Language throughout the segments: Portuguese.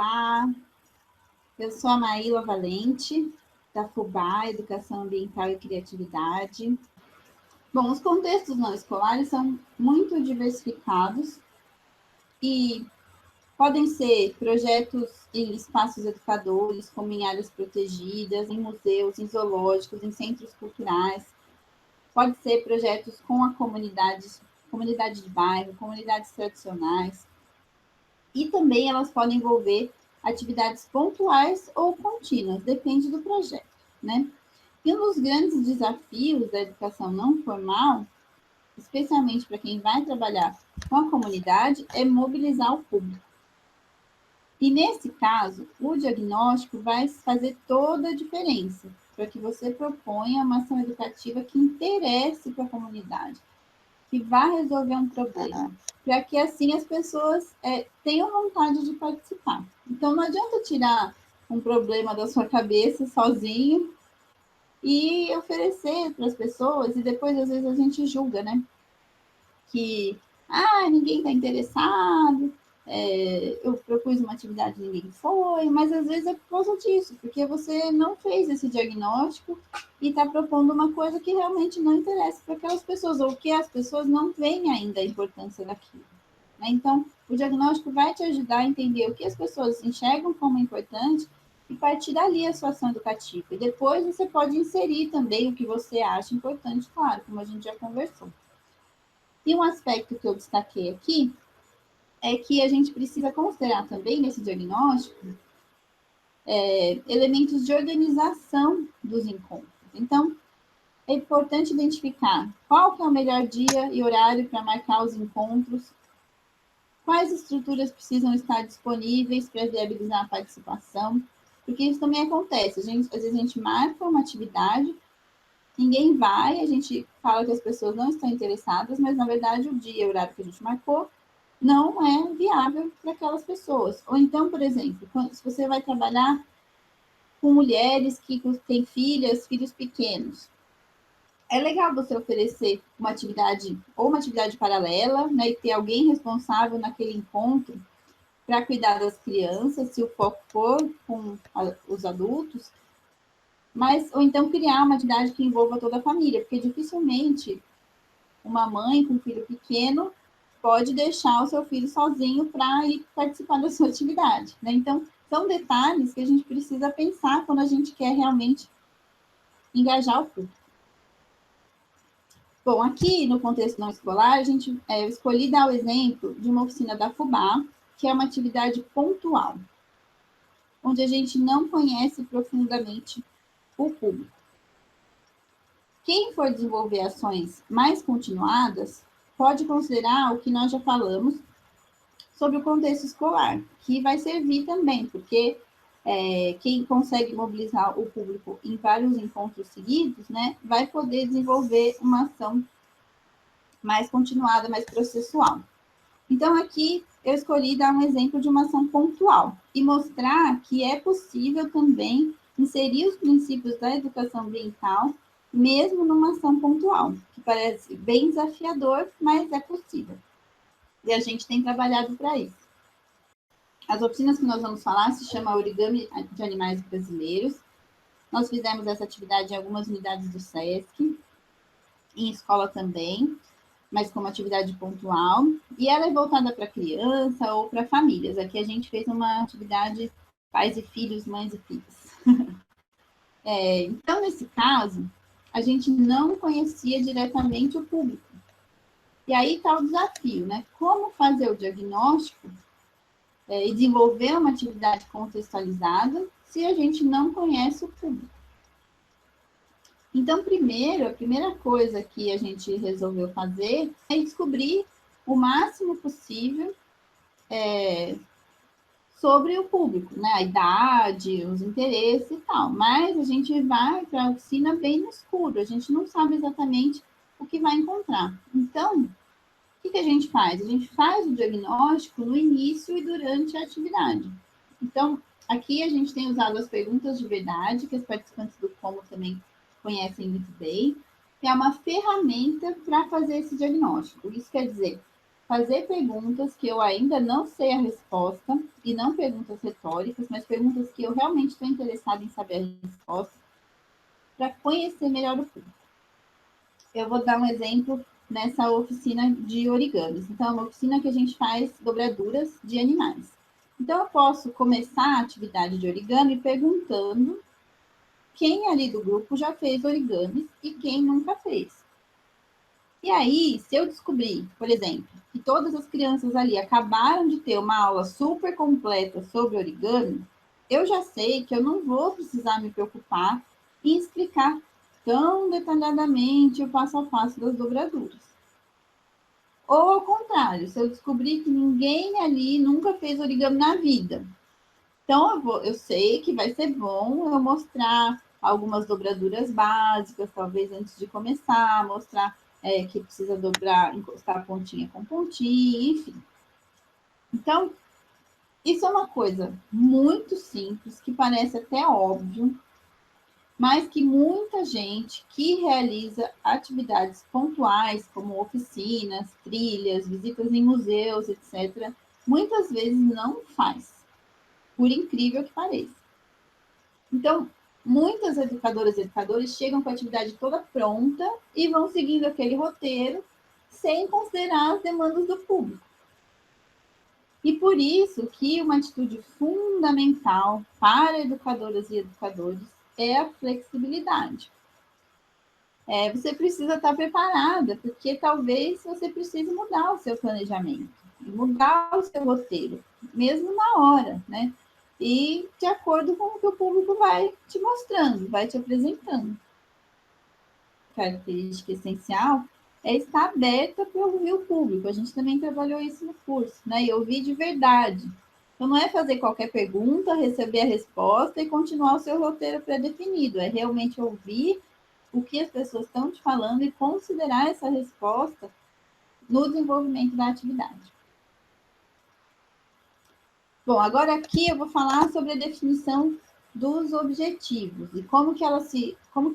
Olá, eu sou a Maíla Valente, da FUBA, Educação Ambiental e Criatividade. Bom, os contextos não escolares são muito diversificados e podem ser projetos em espaços educadores, como em áreas protegidas, em museus, em zoológicos, em centros culturais. Pode ser projetos com a comunidade de bairro, comunidades tradicionais. E também elas podem envolver atividades pontuais ou contínuas, depende do projeto, né? E um dos grandes desafios da educação não formal, especialmente para quem vai trabalhar com a comunidade, é mobilizar o público. E nesse caso, o diagnóstico vai fazer toda a diferença para que você proponha uma ação educativa que interesse para a comunidade, que vá resolver um problema, para que assim as pessoas tenham vontade de participar. Então, não adianta tirar um problema da sua cabeça sozinho e oferecer para as pessoas, e depois, às vezes, a gente julga, né? Que, ninguém está interessado, eu propus uma atividade e ninguém foi, mas às vezes é por causa disso, porque você não fez esse diagnóstico e está propondo uma coisa que realmente não interessa para aquelas pessoas, ou que as pessoas não veem ainda a importância daquilo. Né? Então, o diagnóstico vai te ajudar a entender o que as pessoas enxergam como importante e partir dali a sua ação educativa. E depois você pode inserir também o que você acha importante, claro, como a gente já conversou. E um aspecto que eu destaquei aqui é que a gente precisa considerar também nesse diagnóstico elementos de organização dos encontros. Então, é importante identificar qual que é o melhor dia e horário para marcar os encontros, quais estruturas precisam estar disponíveis para viabilizar a participação, porque isso também acontece. Às vezes a gente marca uma atividade, ninguém vai, a gente fala que as pessoas não estão interessadas, mas na verdade o dia e o horário que a gente marcou não é viável para aquelas pessoas. Ou então, por exemplo, se você vai trabalhar com mulheres que têm filhos pequenos, é legal você oferecer uma atividade ou uma atividade paralela, né, e ter alguém responsável naquele encontro para cuidar das crianças, se o foco for com os adultos, ou então criar uma atividade que envolva toda a família, porque dificilmente uma mãe com um filho pequeno pode deixar o seu filho sozinho para ir participar da sua atividade, né? Então, são detalhes que a gente precisa pensar quando a gente quer realmente engajar o público. Bom, aqui no contexto não escolar, eu escolhi dar o exemplo de uma oficina da FUBA, que é uma atividade pontual, onde a gente não conhece profundamente o público. Quem for desenvolver ações mais continuadas pode considerar o que nós já falamos sobre o contexto escolar, que vai servir também, porque quem consegue mobilizar o público em vários encontros seguidos, né, vai poder desenvolver uma ação mais continuada, mais processual. Então, aqui eu escolhi dar um exemplo de uma ação pontual e mostrar que é possível também inserir os princípios da educação ambiental, mesmo numa ação pontual, que parece bem desafiador, mas é possível. E a gente tem trabalhado para isso. As oficinas que nós vamos falar se chama Origami de Animais Brasileiros. Nós fizemos essa atividade em algumas unidades do SESC, em escola também, mas como atividade pontual, e ela é voltada para criança ou para famílias. Aqui a gente fez uma atividade pais e filhos, mães e filhos. Então, nesse caso, a gente não conhecia diretamente o público. E aí está o desafio, né? Como fazer o diagnóstico e desenvolver uma atividade contextualizada se a gente não conhece o público. Então, a primeira coisa que a gente resolveu fazer é descobrir o máximo possível sobre o público, né? A idade, os interesses e tal. Mas a gente vai para a oficina bem no escuro, a gente não sabe exatamente o que vai encontrar. Então, o que a gente faz? A gente faz o diagnóstico no início e durante a atividade. Então, aqui a gente tem usado as perguntas de verdade, que os participantes do Como também conhecem muito bem, que é uma ferramenta para fazer esse diagnóstico. Isso quer dizer, fazer perguntas que eu ainda não sei a resposta, e não perguntas retóricas, mas perguntas que eu realmente estou interessada em saber a resposta, para conhecer melhor o público. Eu vou dar um exemplo nessa oficina de origamis. Então, é uma oficina que a gente faz dobraduras de animais. Então, eu posso começar a atividade de origami perguntando quem ali do grupo já fez origamis e quem nunca fez. E aí, se eu descobrir, por exemplo, que todas as crianças ali acabaram de ter uma aula super completa sobre origami, eu já sei que eu não vou precisar me preocupar em explicar tão detalhadamente o passo a passo das dobraduras. Ou ao contrário, se eu descobrir que ninguém ali nunca fez origami na vida, então eu sei que vai ser bom eu mostrar algumas dobraduras básicas, talvez antes de começar, mostrar que precisa dobrar, encostar a pontinha com pontinha, enfim. Então, isso é uma coisa muito simples, que parece até óbvio, mas que muita gente que realiza atividades pontuais, como oficinas, trilhas, visitas em museus, etc., muitas vezes não faz, por incrível que pareça. Então, muitas educadoras e educadores chegam com a atividade toda pronta e vão seguindo aquele roteiro sem considerar as demandas do público. E por isso que uma atitude fundamental para educadoras e educadores é a flexibilidade. Você precisa estar preparada, porque talvez você precise mudar o seu planejamento, mudar o seu roteiro, mesmo na hora, né? E de acordo com o que o público vai te mostrando, vai te apresentando. Característica essencial é estar aberta para ouvir o público. A gente também trabalhou isso no curso, né? E ouvir de verdade. Então, não é fazer qualquer pergunta, receber a resposta e continuar o seu roteiro pré-definido. É realmente ouvir o que as pessoas estão te falando e considerar essa resposta no desenvolvimento da atividade. Bom, agora aqui eu vou falar sobre a definição dos objetivos e como que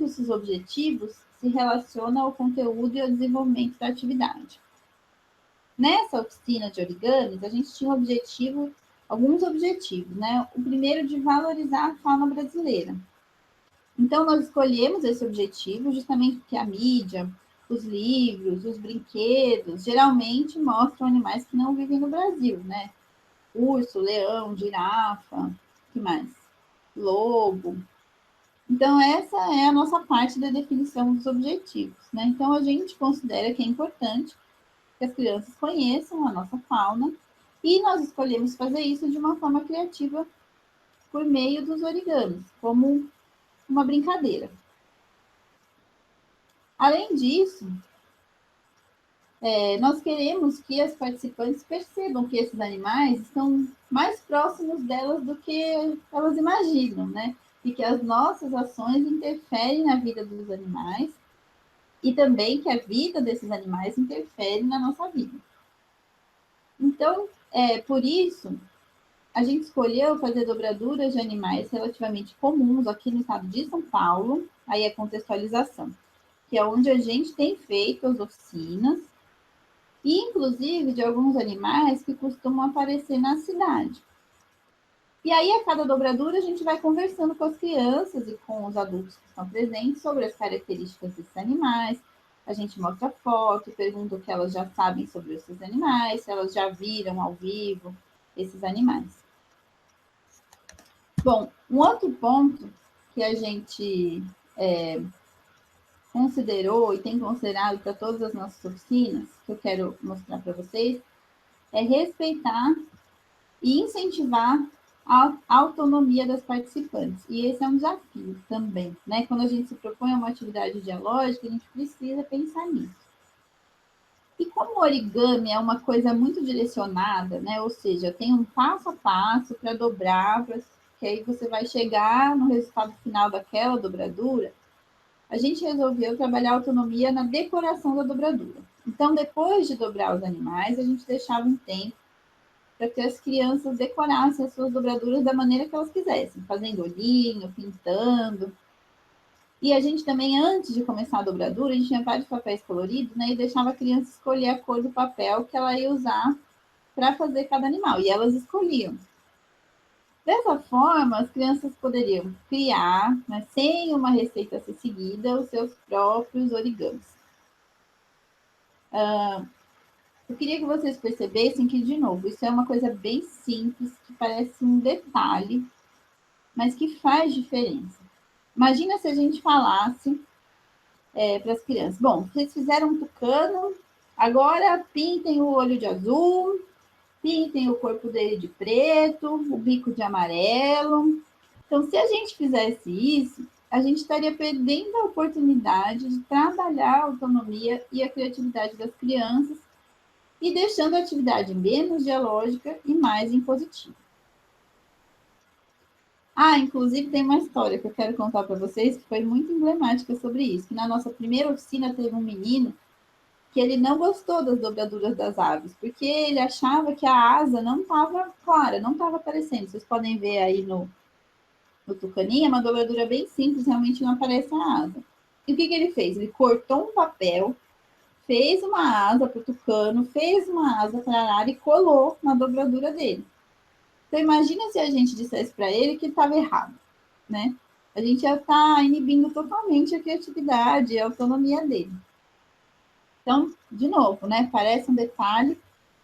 esses objetivos se relacionam ao conteúdo e ao desenvolvimento da atividade. Nessa oficina de origamis, a gente tinha alguns objetivos, né? O primeiro de valorizar a fauna brasileira. Então, nós escolhemos esse objetivo justamente porque a mídia, os livros, os brinquedos, geralmente mostram animais que não vivem no Brasil, né? Urso, leão, girafa, que mais? Lobo. Então, essa é a nossa parte da definição dos objetivos, né? Então, a gente considera que é importante que as crianças conheçam a nossa fauna e nós escolhemos fazer isso de uma forma criativa por meio dos origamis, como uma brincadeira. Além disso, nós queremos que as participantes percebam que esses animais estão mais próximos delas do que elas imaginam, né? E que as nossas ações interferem na vida dos animais e também que a vida desses animais interfere na nossa vida. Então, por isso, a gente escolheu fazer dobraduras de animais relativamente comuns aqui no estado de São Paulo, aí é contextualização, que é onde a gente tem feito as oficinas, e inclusive de alguns animais que costumam aparecer na cidade. E aí, a cada dobradura, a gente vai conversando com as crianças e com os adultos que estão presentes sobre as características desses animais. A gente mostra foto, pergunta o que elas já sabem sobre esses animais, se elas já viram ao vivo esses animais. Bom, um outro ponto que a gente considerou e tem considerado para todas as nossas oficinas, que eu quero mostrar para vocês, é respeitar e incentivar a autonomia das participantes. E esse é um desafio também, né? Quando a gente se propõe a uma atividade dialógica, a gente precisa pensar nisso. E como o origami é uma coisa muito direcionada, né? Ou seja, tem um passo a passo para dobrar, que aí você vai chegar no resultado final daquela dobradura, a gente resolveu trabalhar a autonomia na decoração da dobradura. Então, depois de dobrar os animais, a gente deixava um tempo para que as crianças decorassem as suas dobraduras da maneira que elas quisessem, fazendo olhinho, pintando. E a gente também, antes de começar a dobradura, a gente tinha vários papéis coloridos, né? E deixava a criança escolher a cor do papel que ela ia usar para fazer cada animal. E elas escolhiam. Dessa forma, as crianças poderiam criar, né, sem uma receita a ser seguida, os seus próprios origamis. Eu queria que vocês percebessem que, de novo, isso é uma coisa bem simples, que parece um detalhe, mas que faz diferença. Imagina se a gente falasse para as crianças: bom, vocês fizeram um tucano, agora pintem o olho de azul, pintem o corpo dele de preto, o bico de amarelo. Então, se a gente fizesse isso, a gente estaria perdendo a oportunidade de trabalhar a autonomia e a criatividade das crianças e deixando a atividade menos dialógica e mais impositiva. Inclusive tem uma história que eu quero contar para vocês que foi muito emblemática sobre isso. Na nossa primeira oficina teve um menino que ele não gostou das dobraduras das aves, porque ele achava que a asa não estava clara, não estava aparecendo. Vocês podem ver aí no tucaninho, é uma dobradura bem simples, realmente não aparece a asa. E o que ele fez? Ele cortou um papel, fez uma asa para o tucano, fez uma asa para a arara e colou na dobradura dele. Então, imagina se a gente dissesse para ele que estava errado, né? A gente já está inibindo totalmente a criatividade e a autonomia dele. Então, de novo, né? Parece um detalhe,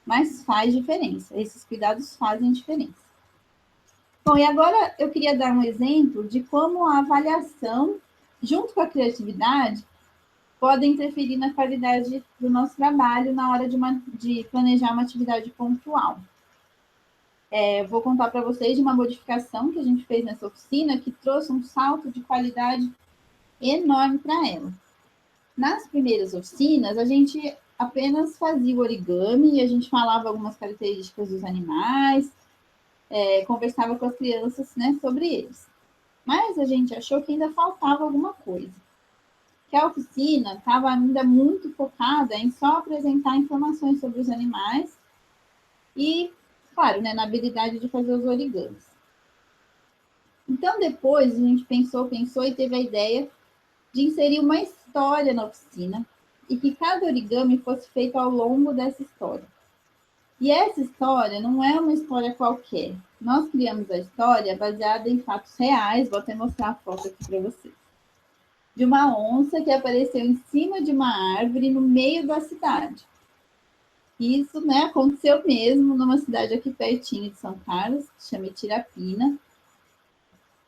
mas faz diferença. Esses cuidados fazem diferença. Bom, e agora eu queria dar um exemplo de como a avaliação, junto com a criatividade, podem interferir na qualidade do nosso trabalho na hora de planejar uma atividade pontual. Vou contar para vocês de uma modificação que a gente fez nessa oficina que trouxe um salto de qualidade enorme para ela. Nas primeiras oficinas, a gente apenas fazia o origami e a gente falava algumas características dos animais, conversava com as crianças, né, sobre eles. Mas a gente achou que ainda faltava alguma coisa. Que a oficina estava ainda muito focada em só apresentar informações sobre os animais e, claro, né, na habilidade de fazer os origamis. Então, depois, a gente pensou e teve a ideia de inserir uma história na oficina e que cada origami fosse feito ao longo dessa história. E essa história não é uma história qualquer. Nós criamos a história baseada em fatos reais, vou até mostrar a foto aqui para vocês. De uma onça que apareceu em cima de uma árvore no meio da cidade. Isso, né, aconteceu mesmo numa cidade aqui pertinho de São Carlos, que chama Itirapina.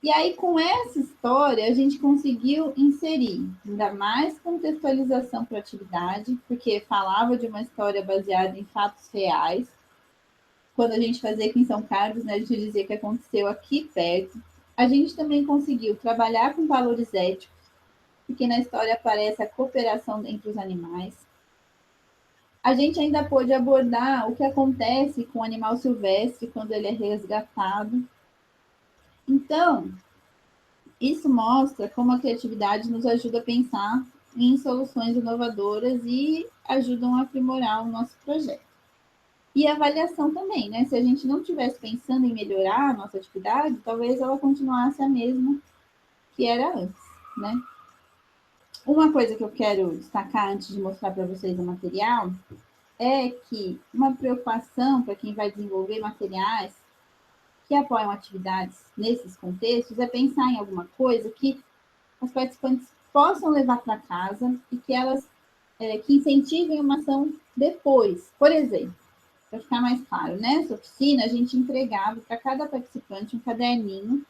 E aí, com essa história, a gente conseguiu inserir ainda mais contextualização para a atividade, porque falava de uma história baseada em fatos reais. Quando a gente fazia aqui em São Carlos, né, a gente dizia que aconteceu aqui perto. A gente também conseguiu trabalhar com valores éticos, porque na história aparece a cooperação entre os animais. A gente ainda pôde abordar o que acontece com o animal silvestre quando ele é resgatado. Então, isso mostra como a criatividade nos ajuda a pensar em soluções inovadoras e ajudam a aprimorar o nosso projeto. E a avaliação também, né? Se a gente não estivesse pensando em melhorar a nossa atividade, talvez ela continuasse a mesma que era antes, né? Uma coisa que eu quero destacar antes de mostrar para vocês o material é que uma preocupação para quem vai desenvolver materiais que apoiam atividades nesses contextos é pensar em alguma coisa que as participantes possam levar para casa e que elas que incentivem uma ação depois. Por exemplo, para ficar mais claro, nessa oficina a gente entregava para cada participante um caderninho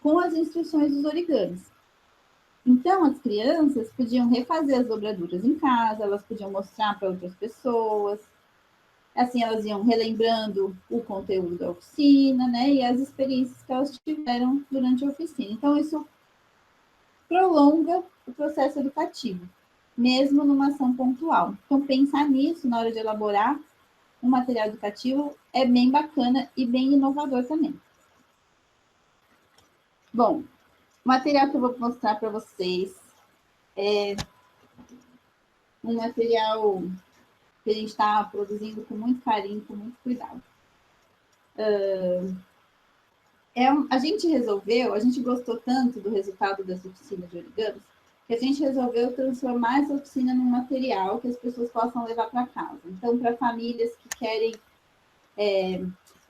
com as instruções dos origamis. Então, as crianças podiam refazer as dobraduras em casa, elas podiam mostrar para outras pessoas, assim elas iam relembrando o conteúdo da oficina, né, e as experiências que elas tiveram durante a oficina. Então, isso prolonga o processo educativo, mesmo numa ação pontual. Então, pensar nisso na hora de elaborar um material educativo é bem bacana e bem inovador também. Bom, o material que eu vou mostrar para vocês é um material que a gente está produzindo com muito carinho, com muito cuidado. a gente gostou tanto do resultado dessa oficina de origamis, que a gente resolveu transformar essa oficina num material que as pessoas possam levar para casa. Então, para famílias que querem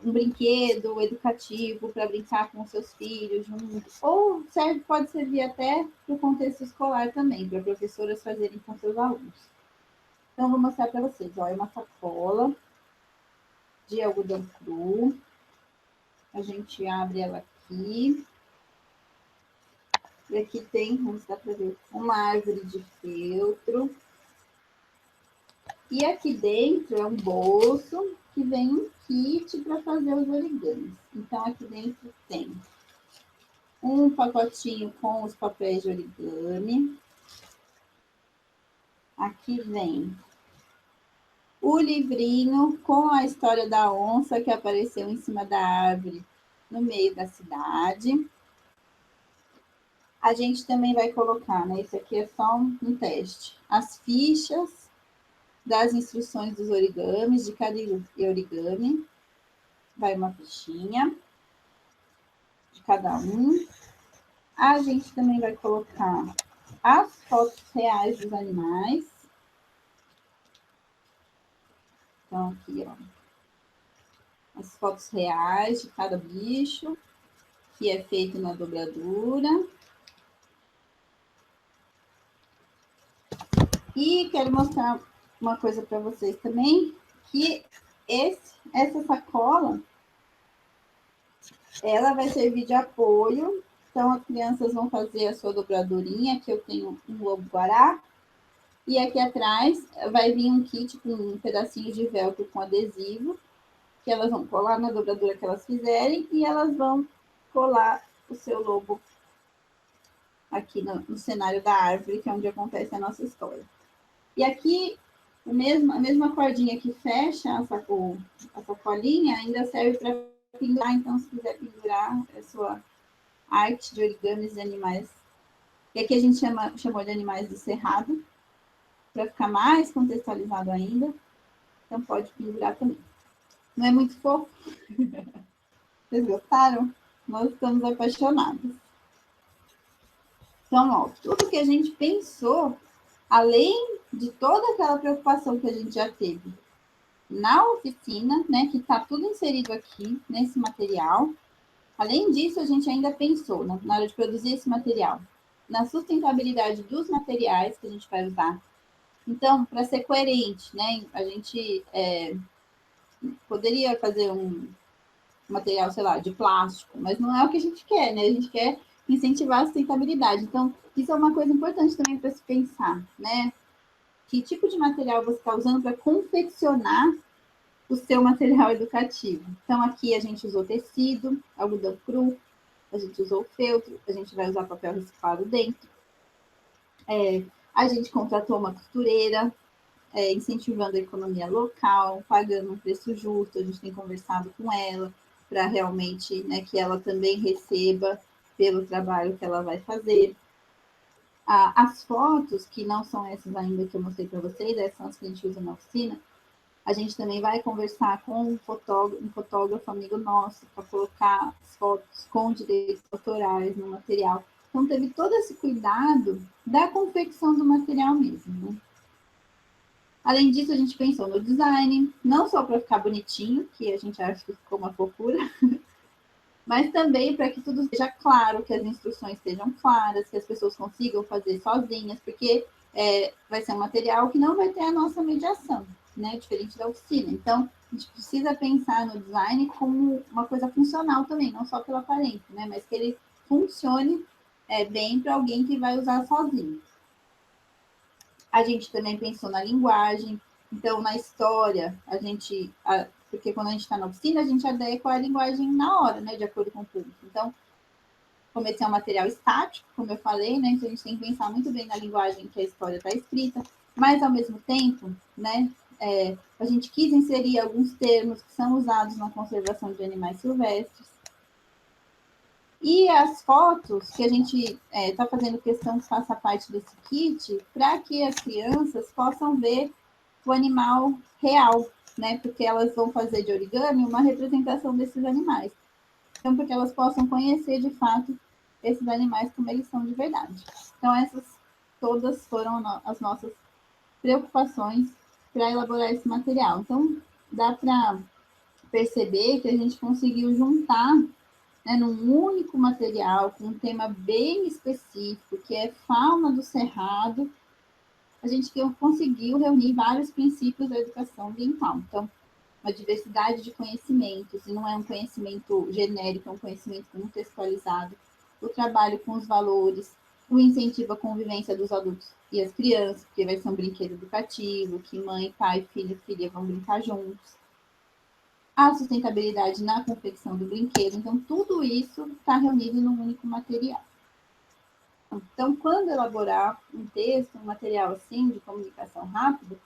um brinquedo educativo para brincar com seus filhos juntos, ou pode servir até para o contexto escolar também, para professoras fazerem com seus alunos. Então, vou mostrar para vocês. Ó, é uma sacola de algodão cru. A gente abre ela aqui. E aqui tem, vamos dar para ver, uma árvore de feltro. E aqui dentro é um bolso que vem um kit para fazer os origamis. Então, aqui dentro tem um pacotinho com os papéis de origami. Aqui vem o livrinho com a história da onça que apareceu em cima da árvore no meio da cidade. A gente também vai colocar, né? Isso aqui é só um teste. As fichas das instruções dos origamis, de cada origami. Vai uma fichinha de cada um. A gente também vai colocar as fotos reais dos animais. Então, aqui, ó. As fotos reais de cada bicho, que é feito na dobradura. E quero mostrar uma coisa para vocês também, que essa sacola, ela vai servir de apoio. Então, as crianças vão fazer a sua dobradurinha, aqui eu tenho um lobo-guará, e aqui atrás vai vir um kit com um pedacinho de velcro com adesivo, que elas vão colar na dobradura que elas fizerem, e elas vão colar o seu lobo aqui no cenário da árvore, que é onde acontece a nossa história. E aqui, a mesma cordinha que fecha a sacolinha ainda serve para pendurar. Então, se quiser pendurar a sua arte de origamis de animais, que aqui a gente chamou de animais do cerrado, para ficar mais contextualizado ainda. Então, pode pendurar também. Não é muito fofo? Vocês gostaram? Nós estamos apaixonados. Então, ó, tudo que a gente pensou, além de toda aquela preocupação que a gente já teve na oficina, né, que está tudo inserido aqui nesse material. Além disso, a gente ainda pensou, na hora de produzir esse material, na sustentabilidade dos materiais que a gente vai usar. Então, para ser coerente, né, a gente poderia fazer um material, sei lá, de plástico, mas não é o que a gente quer, né? A gente quer incentivar a sustentabilidade. Então, isso é uma coisa importante também para se pensar, né? Que tipo de material você está usando para confeccionar o seu material educativo. Então, aqui a gente usou tecido, algodão cru, a gente usou feltro, a gente vai usar papel reciclado dentro. A gente contratou uma costureira, incentivando a economia local, pagando um preço justo, a gente tem conversado com ela para realmente, né, que ela também receba pelo trabalho que ela vai fazer. As fotos, que não são essas ainda que eu mostrei para vocês, essas são as que a gente usa na oficina, a gente também vai conversar com um fotógrafo amigo nosso para colocar as fotos com direitos autorais no material. Então, teve todo esse cuidado da confecção do material mesmo, né? Além disso, a gente pensou no design, não só para ficar bonitinho, que a gente acha que ficou uma fofura, mas também para que tudo seja claro, que as instruções sejam claras, que as pessoas consigam fazer sozinhas, porque vai ser um material que não vai ter a nossa mediação, né? Diferente da oficina. Então, a gente precisa pensar no design como uma coisa funcional também, não só pela aparência, né? Mas que ele funcione bem para alguém que vai usar sozinho. A gente também pensou na linguagem, então na história, porque quando a gente está na oficina, a gente adequa a linguagem na hora, né, de acordo com o público. Então, como esse é um material estático, como eu falei, né, então a gente tem que pensar muito bem na linguagem que a história está escrita, mas ao mesmo tempo, né, a gente quis inserir alguns termos que são usados na conservação de animais silvestres. E as fotos que a gente está fazendo questão que faça parte desse kit, para que as crianças possam ver o animal real, né? Porque elas vão fazer de origami uma representação desses animais. Então, para que elas possam conhecer de fato esses animais como eles são de verdade. Então, essas todas foram as nossas preocupações para elaborar esse material. Então, dá para perceber que a gente conseguiu juntar, né, num único material, com um tema bem específico, que é fauna do cerrado, a gente conseguiu reunir vários princípios da educação ambiental. Então, uma diversidade de conhecimentos, e não é um conhecimento genérico, é um conhecimento contextualizado, o trabalho com os valores, o incentivo à convivência dos adultos e as crianças, porque vai ser um brinquedo educativo, que mãe, pai, filho, filha vão brincar juntos, a sustentabilidade na confecção do brinquedo. Então, tudo isso está reunido num único material. Então, quando elaborar um texto, um material assim, de comunicação rápida,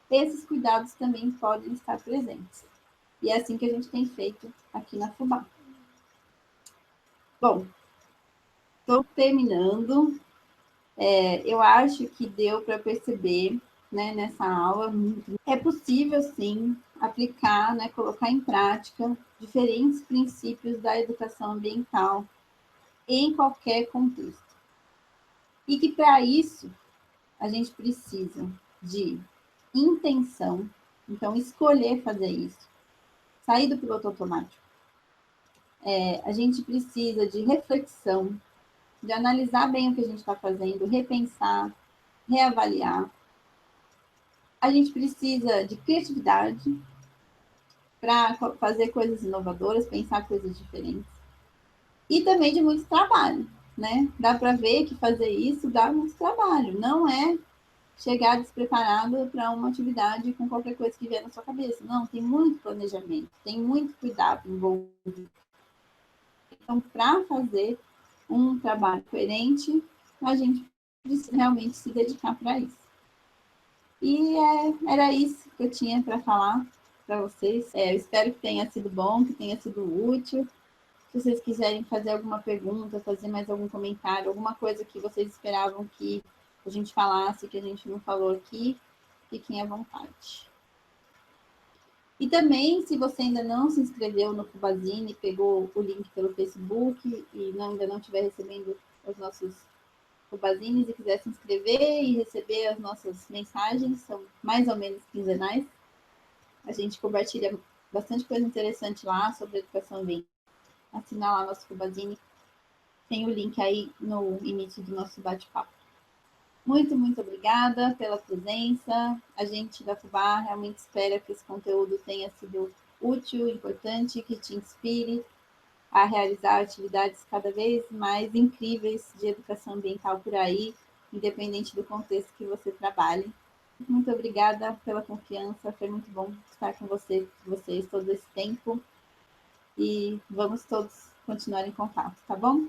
esses cuidados também podem estar presentes. E é assim que a gente tem feito aqui na FUBA. Bom, estou terminando. Eu acho que deu para perceber, né, nessa aula, é possível, sim, aplicar, né, colocar em prática diferentes princípios da educação ambiental em qualquer contexto. E que, para isso, a gente precisa de intenção, então, escolher fazer isso, sair do piloto automático. A gente precisa de reflexão, de analisar bem o que a gente está fazendo, repensar, reavaliar. A gente precisa de criatividade para fazer coisas inovadoras, pensar coisas diferentes. E também de muito trabalho, né? Dá para ver que fazer isso dá muito trabalho. Não é chegar despreparado para uma atividade com qualquer coisa que vier na sua cabeça. Não, tem muito planejamento, tem muito cuidado envolvido. Então, para fazer um trabalho coerente, a gente precisa realmente se dedicar para isso. E era isso que eu tinha para falar para vocês. Eu espero que tenha sido bom, que tenha sido útil. Se vocês quiserem fazer alguma pergunta, fazer mais algum comentário, alguma coisa que vocês esperavam que a gente falasse, que a gente não falou aqui, fiquem à vontade. E também, se você ainda não se inscreveu no Fubazine, pegou o link pelo Facebook e ainda não estiver recebendo os nossos Fubazines e quiser se inscrever e receber as nossas mensagens, são mais ou menos quinzenais. A gente compartilha bastante coisa interessante lá sobre educação ambiental. Assinar lá nosso Fubazine. Tem o link aí no início do nosso bate-papo. Muito, muito obrigada pela presença. A gente da FUBA realmente espera que esse conteúdo tenha sido útil, importante, que te inspire a realizar atividades cada vez mais incríveis de educação ambiental por aí, independente do contexto que você trabalhe. Muito obrigada pela confiança, foi muito bom estar com vocês todo esse tempo e vamos todos continuar em contato, tá bom?